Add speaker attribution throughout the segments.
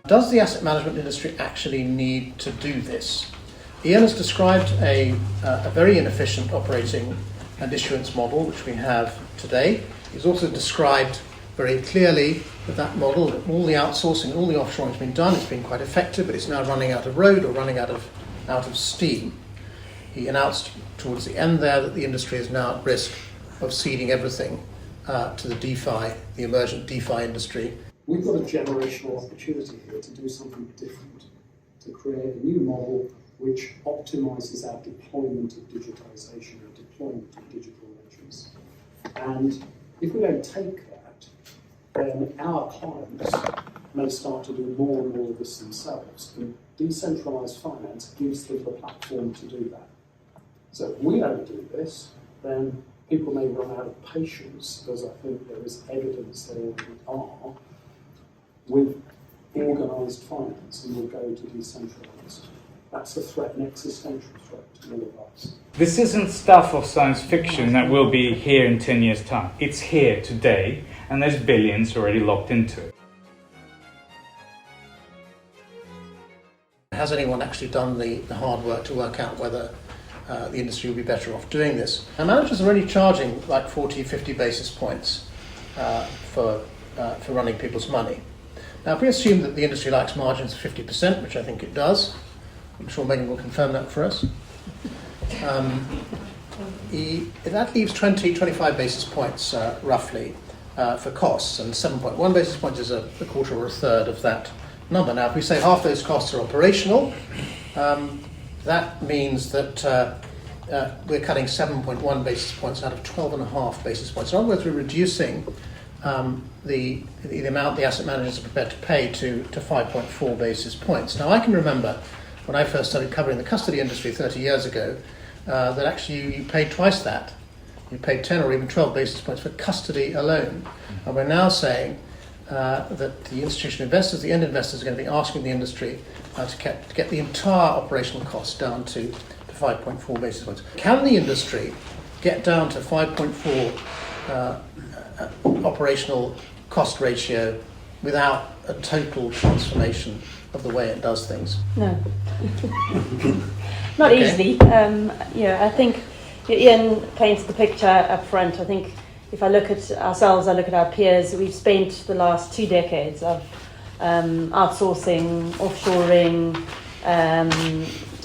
Speaker 1: Does the asset management industry actually need to do this? Ian has described a very inefficient operating and issuance model which we have today. He's also described very clearly that model, that all the outsourcing, all the offshoring has been done, it's been quite effective, but it's now running out of road or running out of steam. He announced towards the end there that the industry is now at risk of ceding everything to the DeFi, the emergent DeFi industry.
Speaker 2: We've got a generational opportunity here to do something different, to create a new model which optimises our deployment of digitalisation and deployment of digital ledgers. And if we don't take that, then our clients may start to do more and more of this themselves. And decentralised finance gives them the platform to do that. So if we don't do this, then people may run out of patience, as I think there is evidence they already are, with organised finance, and will go to decentralised. That's a threat, an existential threat to all of us.
Speaker 3: This isn't stuff of science fiction that will be here in 10 years' time. It's here today, and there's billions already locked into it.
Speaker 1: Has anyone actually done the hard work to work out whether the industry will be better off doing this? Our managers are already charging like 40, 50 basis points for running people's money. Now, if we assume that the industry likes margins of 50%, which I think it does, I'm sure Megan will confirm that for us, that leaves 20, 25 basis points roughly for costs, and 7.1 basis points is a quarter or a third of that number. Now, if we say half those costs are operational, that means that we're cutting 7.1 basis points out of 12.5 basis points. In other words, we're reducing the amount the asset managers are prepared to pay to 5.4 basis points. Now, I can remember when I first started covering the custody industry 30 years ago, that actually you paid twice that. You paid 10 or even 12 basis points for custody alone. And we're now saying that the institutional investors, the end investors, are going to be asking the industry to get the entire operational cost down to 5.4 basis points. Can the industry get down to 5.4 operational cost ratio without a total transformation of the way it does things?
Speaker 4: No. Not easily. I think Ian paints the picture up front. I think if I look at ourselves, I look at our peers, we've spent the last 2 decades of outsourcing,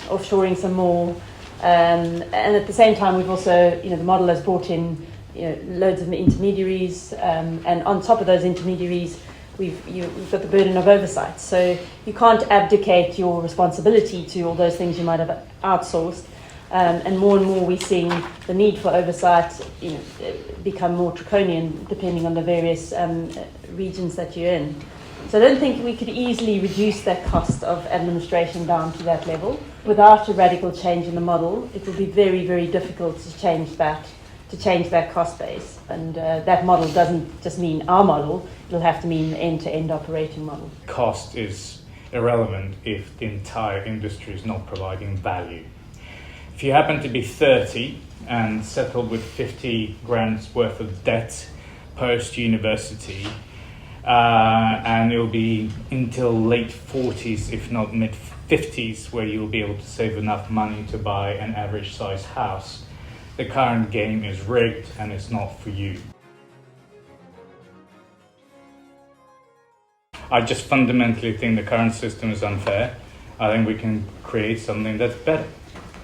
Speaker 4: offshoring some more, and at the same time we've also, the model has brought in loads of intermediaries, and on top of those intermediaries you've got the burden of oversight. So you can't abdicate your responsibility to all those things you might have outsourced. And more we're seeing the need for oversight, become more draconian depending on the various regions that you're in. So I don't think we could easily reduce that cost of administration down to that level. Without a radical change in the model, it will be very, very difficult to change that cost base. And that model doesn't just mean our model, it'll have to mean the end-to-end operating model.
Speaker 3: Cost is irrelevant if the entire industry is not providing value. If you happen to be 30 and settled with 50 grand's worth of debt post-university, and it'll be until late 40s, if not mid 50s, where you'll be able to save enough money to buy an average size house, the current game is rigged and it's not for you. I just fundamentally think the current system is unfair. I think we can create something that's better.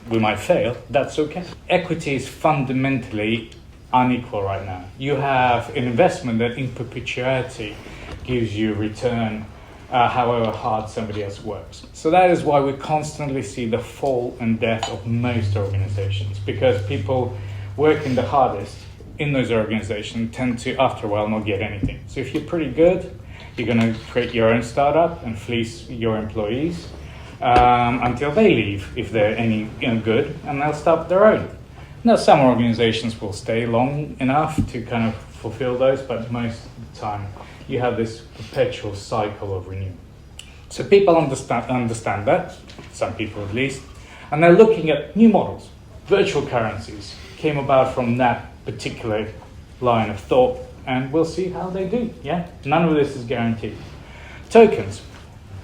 Speaker 3: We might fail, that's okay. Equity is fundamentally unequal right now. You have an investment that in perpetuity gives you a return however hard somebody else works. So that is why we constantly see the fall and death of most organizations, because people working the hardest in those organizations tend to, after a while, not get anything. So if you're pretty good, you're going to create your own startup and fleece your employees until they leave, if they're any good, and they'll start their own. Now, some organizations will stay long enough to kind of fulfill those, but most of the time you have this perpetual cycle of renewal. So people understand that, some people at least, and they're looking at new models. Virtual currencies came about from that particular line of thought, and we'll see how they do, yeah? None of this is guaranteed. Tokens.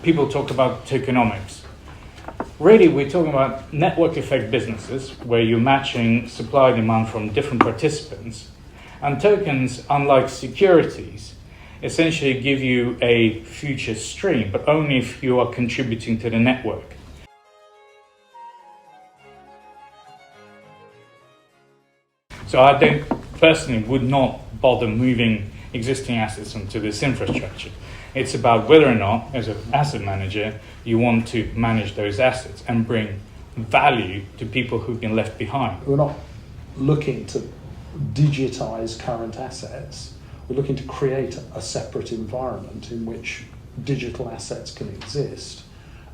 Speaker 3: people talk about tokenomics. Really, we're talking about network effect businesses where you're matching supply and demand from different participants. And tokens, unlike securities, essentially give you a future stream, but only if you are contributing to the network. So I personally would not bother moving existing assets onto this infrastructure. It's about whether or not, as an asset manager, you want to manage those assets and bring value to people who've been left behind.
Speaker 5: We're not looking to digitize current assets. We're looking to create a separate environment in which digital assets can exist.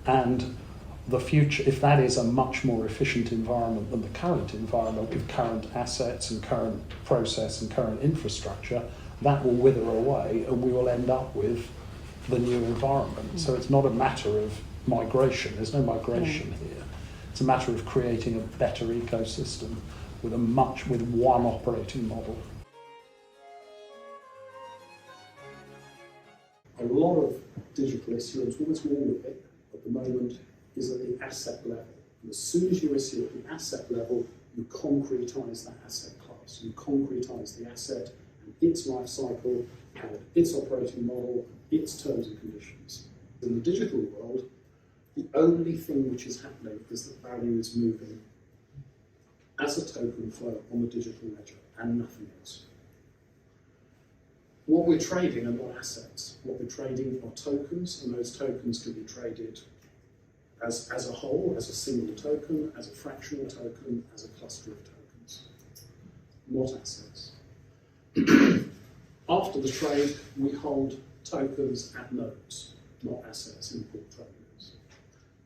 Speaker 5: And the future, if that is a much more efficient environment than the current environment with current assets and current process and current infrastructure, that will wither away and we will end up with the new environment. So it's not a matter of migration. There's no migration here. It's a matter of creating a better ecosystem with one operating model.
Speaker 2: A lot of digital issuance, almost all of it at the moment, is at the asset level. And as soon as you issue at the asset level, you concretise that asset class. You concretise the asset and its life cycle, and its operating model, its terms and conditions. In the digital world, the only thing which is happening is that value is moving as a token flow on the digital ledger and nothing else. What we're trading are not assets. What we're trading are tokens, and those tokens can be traded as a whole, as a single token, as a fractional token, as a cluster of tokens, not assets. After the trade, we hold tokens at nodes, not assets in portfolios.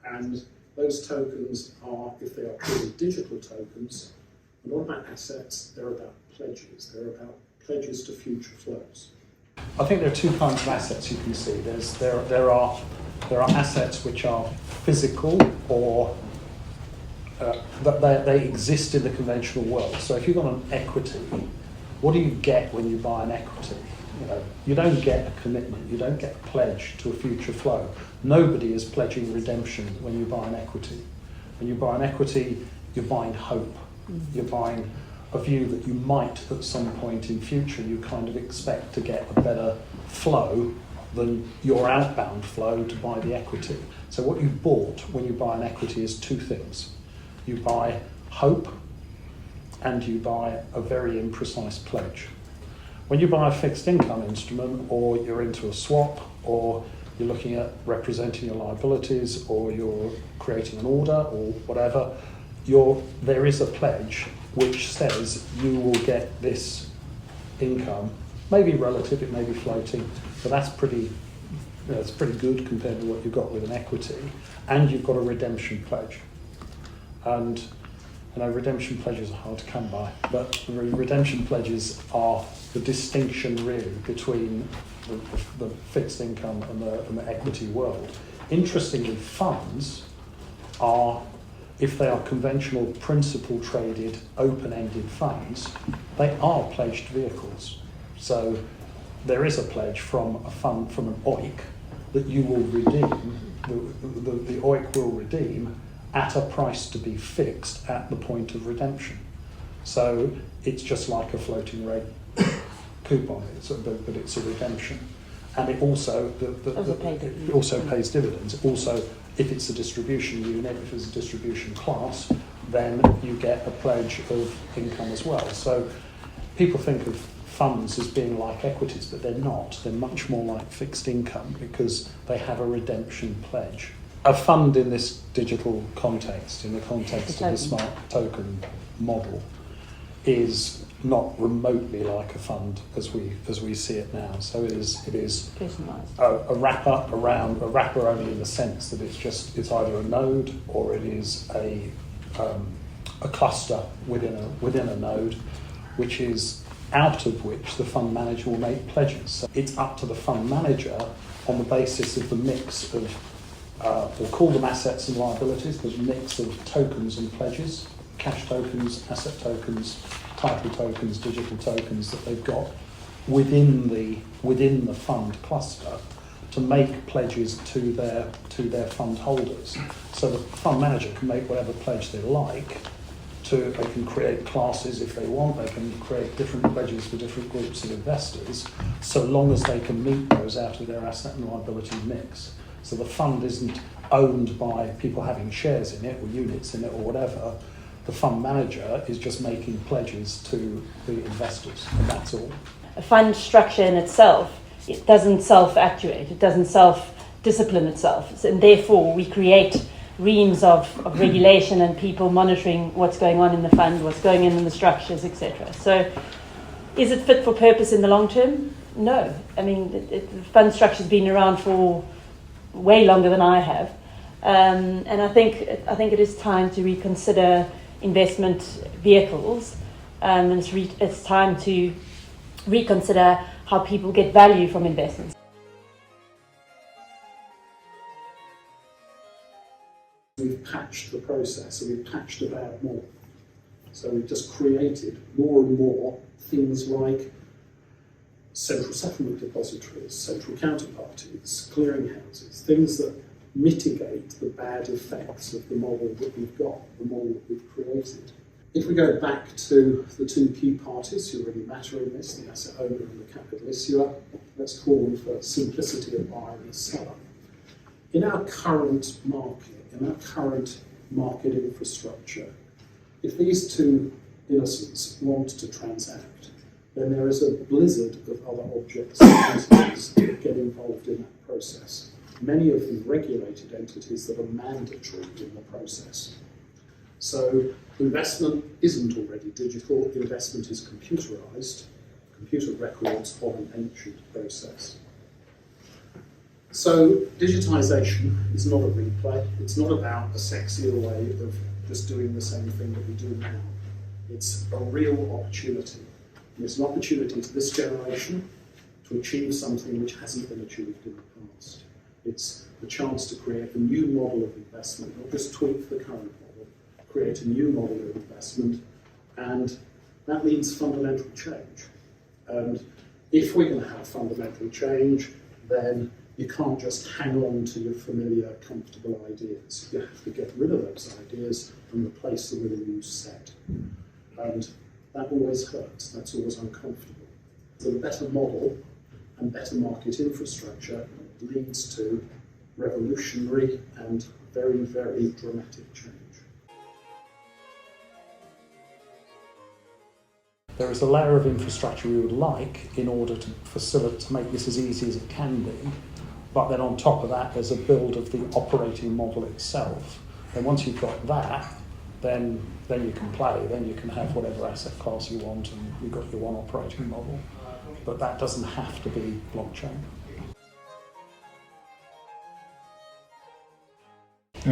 Speaker 2: And those tokens are, if they are purely digital tokens, they're not about assets, they're about pledges. They're about pledges to future flows.
Speaker 5: I think there are two kinds of assets you can see. There are assets which are physical or that they exist in the conventional world. So if you've got an equity, what do you get when you buy an equity? You don't get a commitment, you don't get a pledge to a future flow. Nobody is pledging redemption when you buy an equity. When you buy an equity, you're buying hope. You're buying a view that you might at some point in future, you kind of expect to get a better flow than your outbound flow to buy the equity. So what you bought when you buy an equity is two things. You buy hope and you buy a very imprecise pledge. When you buy a fixed income instrument, or you're into a swap, or you're looking at representing your liabilities, or you're creating an order or whatever, there is a pledge which says you will get this income, maybe relative, it may be floating, but that's pretty good compared to what you've got with an equity, and you've got a redemption pledge. And redemption pledges are hard to come by, but the redemption pledges are the distinction really between the fixed income and the equity world. Interestingly, funds are, if they are conventional principal traded open-ended funds, they are pledged vehicles. So there is a pledge from a fund, from an OIC, that you will redeem, the OIC will redeem at a price to be fixed at the point of redemption. So it's just like a floating rate coupon, but it's a redemption. And it also, it also pays dividends. Also, if it's a distribution unit, if it's a distribution class, then you get a pledge of income as well. So people think of funds as being like equities, but they're not. They're much more like fixed income because they have a redemption pledge. A fund in this digital context, in the context of the smart token model, is not remotely like a fund as we see it now. So it is a wrapper only in the sense that it's either a node or it is a cluster within a node, which is out of which the fund manager will make pledges. So it's up to the fund manager on the basis of the mix of we'll call them assets and liabilities, there's a mix of tokens and pledges, cash tokens, asset tokens, title tokens, digital tokens that they've got within the fund cluster, to make pledges to their fund holders. So the fund manager can make whatever pledge they like. They can create classes if they want. They can create different pledges for different groups of investors, so long as they can meet those out of their asset and liability mix. So the fund isn't owned by people having shares in it or units in it or whatever. The fund manager is just making pledges to the investors, and that's all.
Speaker 4: A fund structure in itself, it doesn't self-actuate, it doesn't self-discipline itself, and therefore we create reams of regulation and people monitoring what's going on in the fund, what's going in the structures, etc. So is it fit for purpose in the long term? No. I mean, the fund structure's been around for way longer than I have. And I think it is time to reconsider investment vehicles. And it's time to reconsider how people get value from investments.
Speaker 2: We've patched the process, and we've patched a bad model. So we've just created more and more things like central settlement depositories, central counterparties, clearinghouses, things that mitigate the bad effects of the model that we've got, the model that we've created. If we go back to the two key parties who really matter in this, the asset owner and the capital issuer, let's call them for simplicity a buyer and a seller. In our current market, in our current market infrastructure, if these two innocents want to transact, then there is a blizzard of other objects and entities that get involved in that process. Many of them regulated entities that are mandatory in the process. So investment isn't already digital, investment is computerized, computer records of an ancient process. So digitization is not a replay. It's not about a sexier way of just doing the same thing that we do now. It's a real opportunity. And it's an opportunity to this generation to achieve something which hasn't been achieved in the past. It's the chance to create a new model of investment, not just tweak the current model, create a new model of investment, and that means fundamental change. And if we're going to have fundamental change, then you can't just hang on to your familiar, comfortable ideas. You have to get rid of those ideas and replace them with a new set. And that always hurts, that's always uncomfortable. The better model and better market infrastructure leads to revolutionary and very, very dramatic change.
Speaker 5: There is a layer of infrastructure we would like in order to facilitate, to make this as easy as it can be. But then on top of that, there's a build of the operating model itself. And once you've got that, then you can play. Then you can have whatever asset class you want, and you've got your one operating model. But that doesn't have to be blockchain.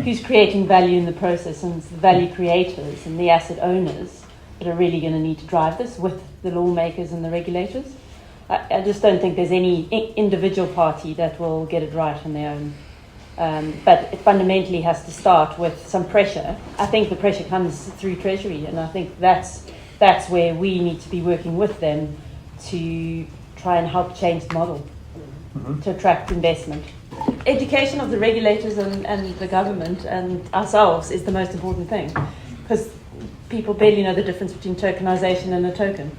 Speaker 4: Who's creating value in the process, and it's the value creators and the asset owners that are really going to need to drive this with the lawmakers and the regulators. I just don't think there's any individual party that will get it right on their own. But it fundamentally has to start with some pressure. I think the pressure comes through Treasury, and I think that's where we need to be working with them to try and help change the model to attract investment. Education of the regulators and the government and ourselves is the most important thing, because people barely know the difference between tokenization and a token.